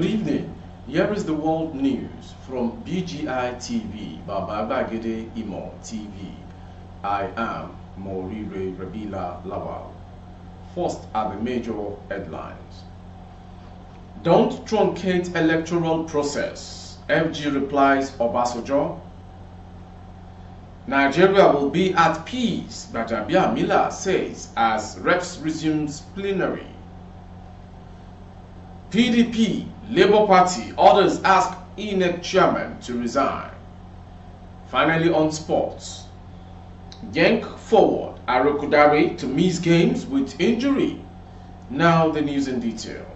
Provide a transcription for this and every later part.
Good evening. Here is the world news from BGI TV, Babagede Imo TV. I am Morire Rabila Lawal. First are the major headlines. Don't truncate electoral process. FG replies Obasanjo. Nigeria will be at peace, Bajabia Miller says as Reps resumes plenary. PDP, Labour Party, others ask Inec chairman to resign. Finally on sports. Yank forward Arokudare to miss games with injury. Now the news in detail.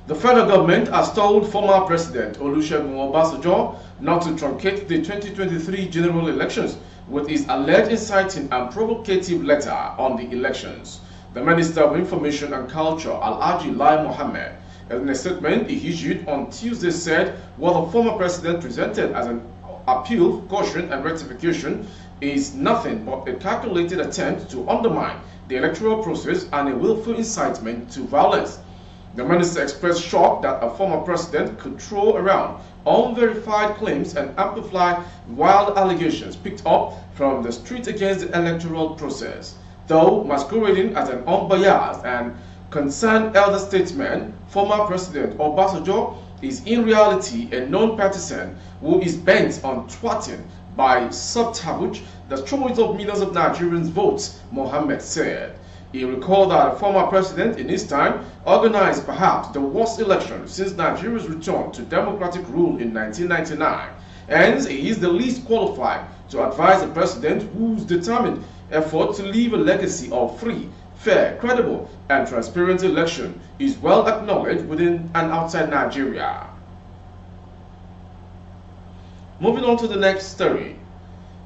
The federal government has told former President Olusegun Obasanjo not to truncate the 2023 general elections with his alleged inciting and provocative letter on the elections. The Minister of Information and Culture, Alhaji Lai Mohammed, in a statement he issued on Tuesday said what the former president presented as an appeal, caution and rectification is nothing but a calculated attempt to undermine the electoral process and a willful incitement to violence. The minister expressed shock that a former president could throw around unverified claims and amplify wild allegations picked up from the street against the electoral process. Though masquerading as an unbiased and concerned elder statesman, former President Obasanjo is in reality a non-partisan who is bent on thwarting by subterfuge the choice of millions of Nigerians' votes, Mohammed said. He recalled that the former president in his time organized perhaps the worst election since Nigeria's return to democratic rule in 1999. Hence, he is the least qualified to advise a president whose determined effort to leave a legacy of free, fair, credible, and transparent election is well acknowledged within and outside Nigeria. Moving on to the next story.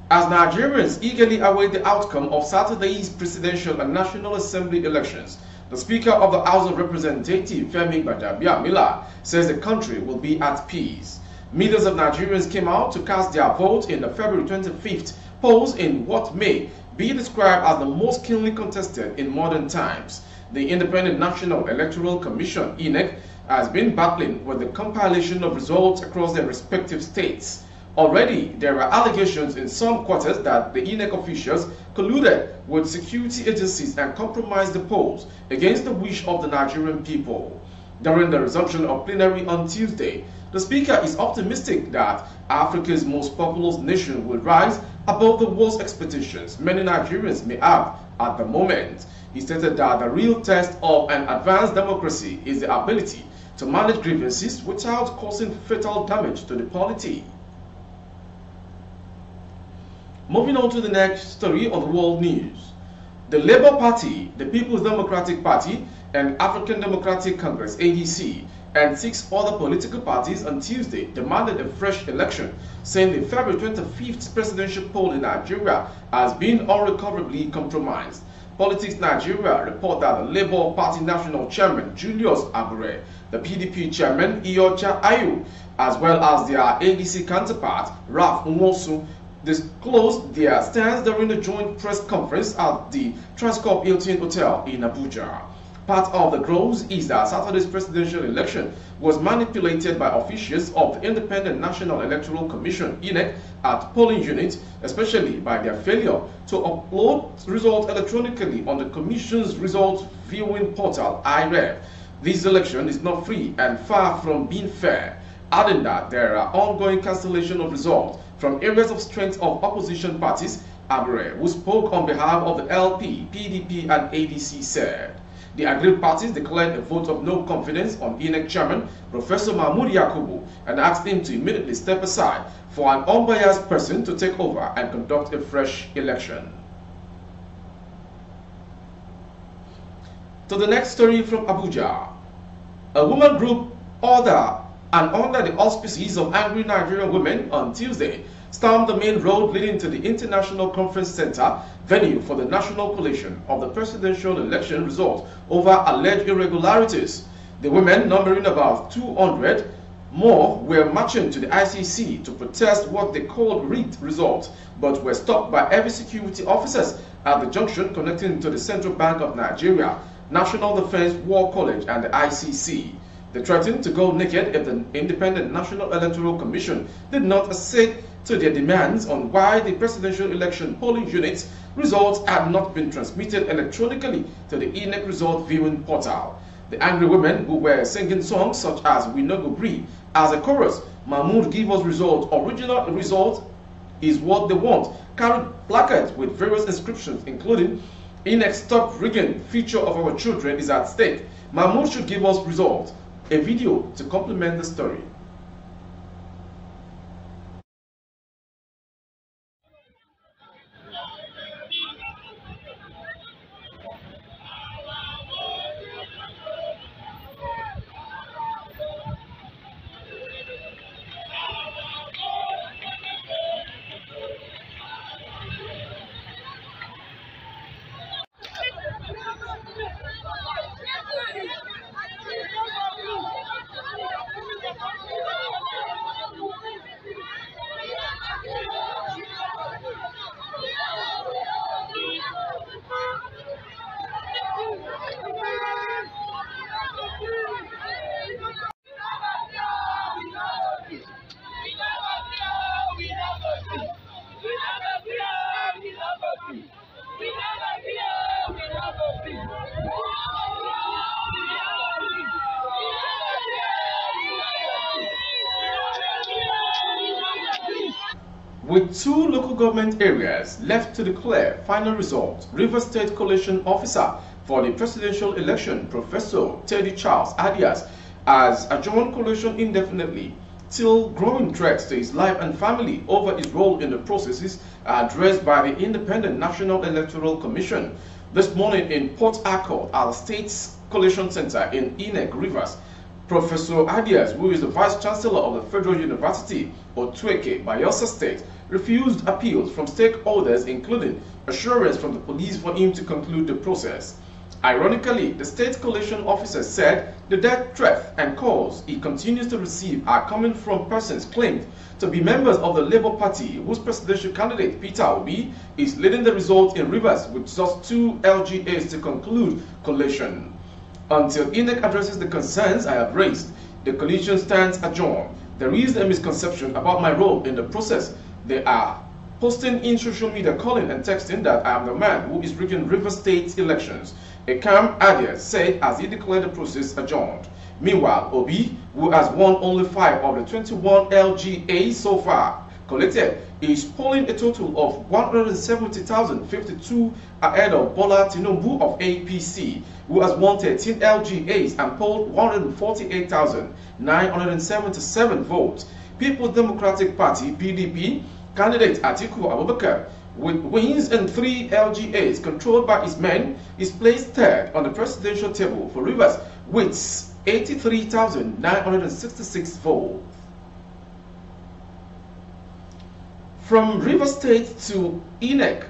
As Nigerians eagerly await the outcome of Saturday's presidential and National Assembly elections, the Speaker of the House of Representatives, Femi Gbajàbíàmílà, says the country will be at peace. Millions of Nigerians came out to cast their vote in the February 25th polls in what may be described as the most keenly contested in modern times. The Independent National Electoral Commission, Inec, has been battling with the compilation of results across their respective states. Already, there are allegations in some quarters that the Inec officials colluded with security agencies and compromised the polls against the wish of the Nigerian people. During the resumption of plenary on Tuesday, the Speaker is optimistic that Africa's most populous nation will rise above the worst expectations many Nigerians may have at the moment. He stated that the real test of an advanced democracy is the ability to manage grievances without causing fatal damage to the polity. Moving on to the next story on the world news. The Labour Party, the People's Democratic Party, and African Democratic Congress, ADC, and 6 other political parties on Tuesday demanded a fresh election, saying the February 25th presidential poll in Nigeria has been unrecoverably compromised. Politics Nigeria report that the Labour Party National Chairman Julius Abure, the PDP Chairman Iyorchia Ayu, as well as their ADC counterpart Ralph Nwosu, disclosed their stance during the joint press conference at the Transcorp Hilton Hotel in Abuja. Part of the grouse is that Saturday's presidential election was manipulated by officials of the Independent National Electoral Commission, Inec, at polling units, especially by their failure to upload results electronically on the Commission's results viewing portal, IREV. This election is not free and far from being fair, adding that there are ongoing cancellation of results from areas of strength of opposition parties. Abure, who spoke on behalf of the LP, PDP and ADC, said the aggrieved parties declared a vote of no confidence on Inec chairman Professor Mahmood Yakubu and asked him to immediately step aside for an unbiased person to take over and conduct a fresh election. To the next story from Abuja. A women group under the auspices of angry Nigerian women on Tuesday stormed the main road leading to the International Conference Center, venue for the national collation of the presidential election result over alleged irregularities. The women, numbering about 200 more, were marching to the ICC to protest what they called rigged results, but were stopped by heavy security officers at the junction connecting to the Central Bank of Nigeria, National Defense War College and the ICC. They threatened to go naked if the Independent National Electoral Commission did not accede to their demands on why the presidential election polling units results had not been transmitted electronically to the Inec result viewing portal. The angry women, who were singing songs such as "We No Go Bree" as a chorus, "Mahmoud give us result, original result is what they want," carried placards with various inscriptions including "Inec stop rigging, future of our children is at stake, Mahmoud should give us result." A video to complement the story. With 2 local government areas left to declare final result, Rivers State Collation Officer for the presidential election, Professor Teddy Charles Adias, has adjourned collation indefinitely till growing threats to his life and family over his role in the processes are addressed by the Independent National Electoral Commission. This morning in Port Harcourt at the State's Collation Center in Inec, Rivers, Professor Adias, who is the Vice Chancellor of the Federal University, Otueke, Bayelsa State, refused appeals from stakeholders, including assurance from the police for him to conclude the process. Ironically, the state collation officer said the death threat and calls he continues to receive are coming from persons claimed to be members of the Labour Party, whose presidential candidate, Peter Obi, is leading the result in Rivers with just 2 LGAs to conclude collation. Until Inec addresses the concerns I have raised, the collation stands adjourned. There is a misconception about my role in the process. They are posting in social media calling and texting that I am the man who is rigging Rivers State elections. A calm Adias said as he declared the process adjourned. Meanwhile, Obi, who has won only 5 of the 21 LGAs so far collected, is polling a total of 170,052 ahead of Bola Tinubu of APC, who has won 13 LGAs and polled 148,977 votes. People's Democratic Party (PDP) candidate Atiku Abubakar, with wins in 3 LGAs controlled by his men, is placed 3rd on the presidential table for Rivers with 83,966 votes. From Rivers State to Inec,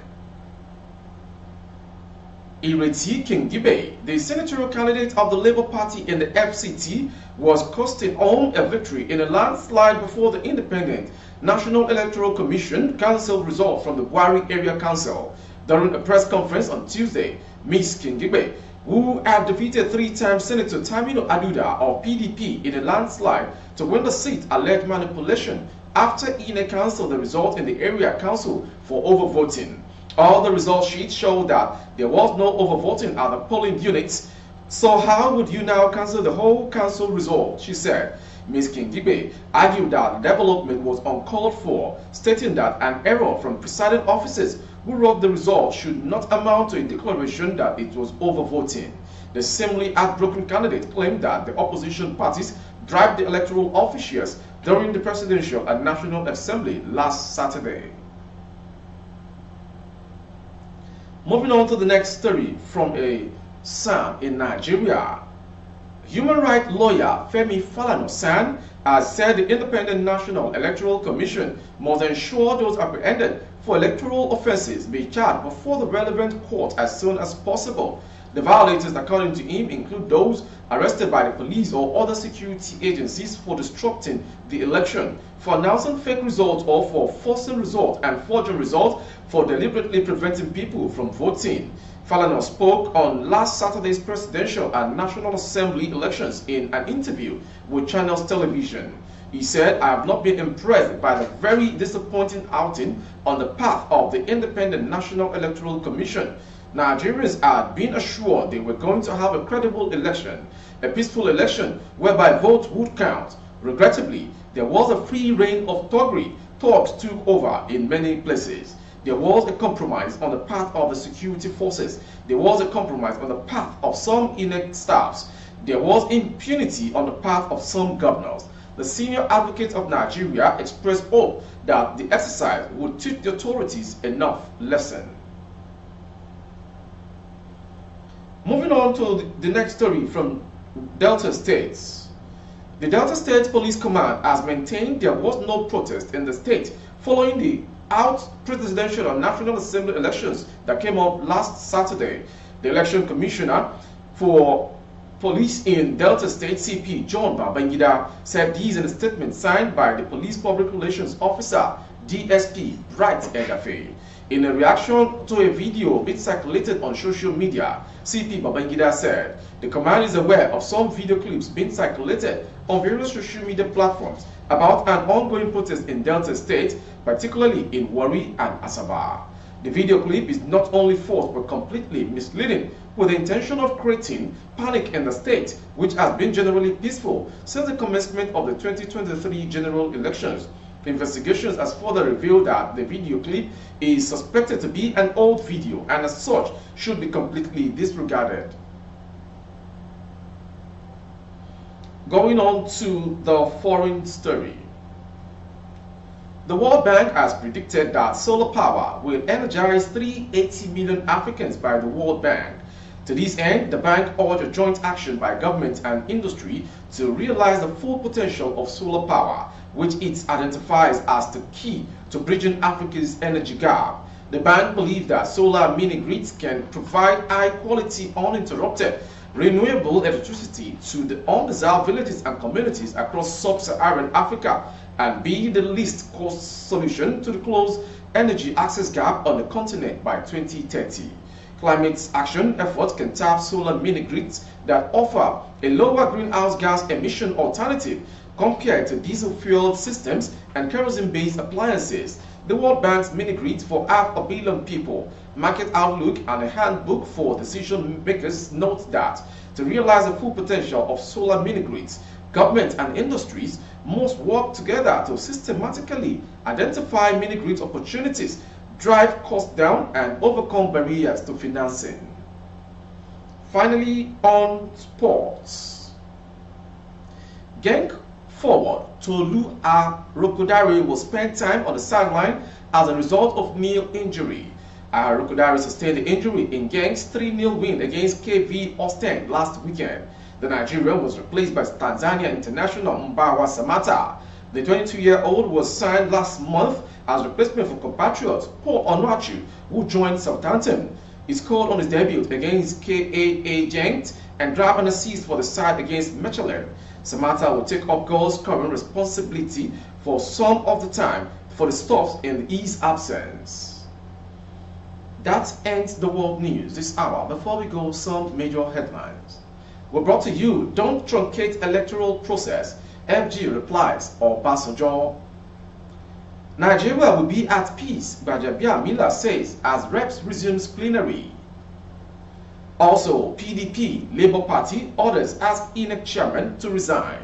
Ireti Kingibe, the senatorial candidate of the Labour Party in the FCT, was coasting home a victory in a landslide before the Independent National Electoral Commission cancelled results from the Buhari Area Council. During a press conference on Tuesday, Ms. Kingibe, who had defeated 3-time Senator Tamino Aduda of PDP in a landslide to win the seat, alleged manipulation after Inec cancelled the result in the area council for overvoting. All the result sheets show that there was no overvoting at the polling units. So how would you now cancel the whole council result? She said. Ms. Kingibe argued that the development was uncalled for, stating that an error from presiding officers who wrote the result should not amount to a declaration that it was overvoting. The seemingly heartbroken candidate claimed that the opposition parties bribed the electoral officials during the presidential and national assembly last Saturday. Moving on to the next story from a San in Nigeria. Human rights lawyer Femi Falana has said the Independent National Electoral Commission must ensure those apprehended for electoral offences be charged before the relevant court as soon as possible. The violators, according to him, include those arrested by the police or other security agencies for disrupting the election, for announcing fake results or for forcing results and forging results, for deliberately preventing people from voting. Falana spoke on last Saturday's presidential and National Assembly elections in an interview with Channels Television. He said, "I have not been impressed by the very disappointing outing on the part of the Independent National Electoral Commission. Nigerians had been assured they were going to have a credible election, a peaceful election whereby votes would count. Regrettably, there was a free reign of thuggery. Talks took over in many places. There was a compromise on the part of the security forces. There was a compromise on the part of some Inec staffs. There was impunity on the part of some governors." The senior advocate of Nigeria expressed hope that the exercise would teach the authorities enough lesson. Moving on to the next story from Delta States. The Delta State Police Command has maintained there was no protest in the state following the presidential and National Assembly elections that came up last Saturday. The election commissioner for police in Delta State, CP John Babangida, said these in a statement signed by the police public relations officer, DSP Bright Edafe. In a reaction to a video being circulated on social media, CP Babangida said the command is aware of some video clips being circulated on various social media platforms about an ongoing protest in Delta State, particularly in Warri and Asaba. The video clip is not only false but completely misleading, with the intention of creating panic in the state, which has been generally peaceful since the commencement of the 2023 general elections. Investigations has further revealed that the video clip is suspected to be an old video and as such should be completely disregarded. Going on to the foreign story. The World Bank has predicted that solar power will energize 380 million Africans by the World Bank. To this end, the bank urged a joint action by government and industry to realize the full potential of solar power, which it identifies as the key to bridging Africa's energy gap. The bank believes that solar mini-grids can provide high-quality, uninterrupted, renewable electricity to the undeserved villages and communities across sub-Saharan Africa and be the least cost solution to the closed energy access gap on the continent by 2030. Climate action efforts can tap solar mini-grids that offer a lower greenhouse gas emission alternative compared to diesel-fueled systems and kerosene-based appliances. The World Bank's mini-grids for 500 million people, market outlook, and a handbook for decision makers note that to realize the full potential of solar mini-grids, government and industries must work together to systematically identify mini-grid opportunities, drive costs down, and overcome barriers to financing. Finally, on sports. Genk forward Tolu Arokodare will spend time on the sideline as a result of knee injury. Arokodare sustained the injury in Genk's 3-0 win against KV Ostend last weekend. The Nigerian was replaced by Tanzania international Mbawa Samata. The 22-year-old was signed last month as replacement for compatriot Paul Onuachu, who joined Southampton. He scored on his debut against KAA Genk and grabbed an assist for the side against Mechelen. Samata will take up goal-scoring responsibility for some of the time for the Stuffs in his absence. That ends the world news this hour. Before we go, some major headlines. We're brought to you, don't truncate electoral process, FG replies, Obasanjo. Nigeria will be at peace, Bajabia Miller says as reps resumes plenary. Also, PDP, Labour Party, orders ask Inec chairman to resign.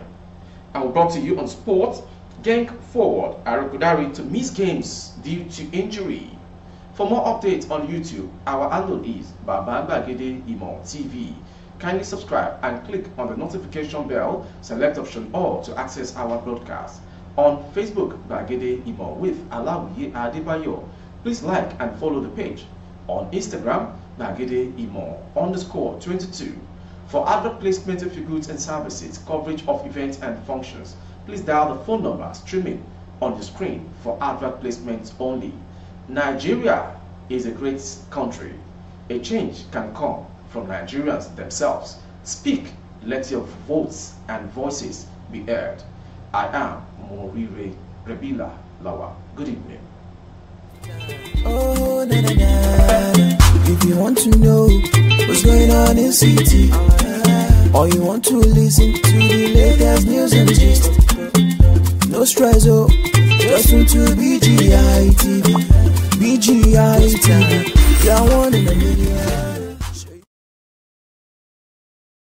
And we're brought to you on sport, Genk forward Arokodare to miss games due to injury. For more updates on YouTube, our handle is Babangede Imo TV. Kindly subscribe and click on the notification bell, select option all to access our broadcast. On Facebook, Bagede Imo with Alawiye Adebayo. Please like and follow the page. On Instagram, Bagede Imo _22. For advert placement of your goods and services, coverage of events and functions, please dial the phone number streaming on your screen for advert placements only. Nigeria is a great country. A change can come from Nigerians themselves. Speak, let your votes and voices be heard. I am Morire Rebila Lawa. Good evening. Oh, na, na, na. If you want to know the city, or you want to listen to the latest news and gist. No stress, oh, just tune to BGI TV. BGI TV, you're one in a million.